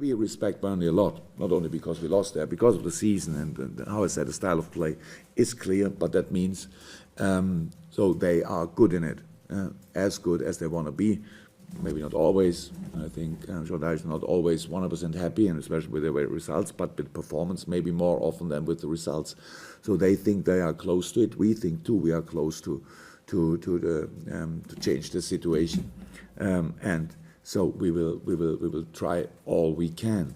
We respect Burnley a lot, not only because we lost there, because of the season and how I said the style of play is clear, but that means so they are good in it, as good as they want to be. Maybe not always. I think Jordan is not always 100% happy, and especially with their results, but with performance maybe more often than with the results. So they think they are close to it. We think too we are close to change the situation, and so we will try all we can.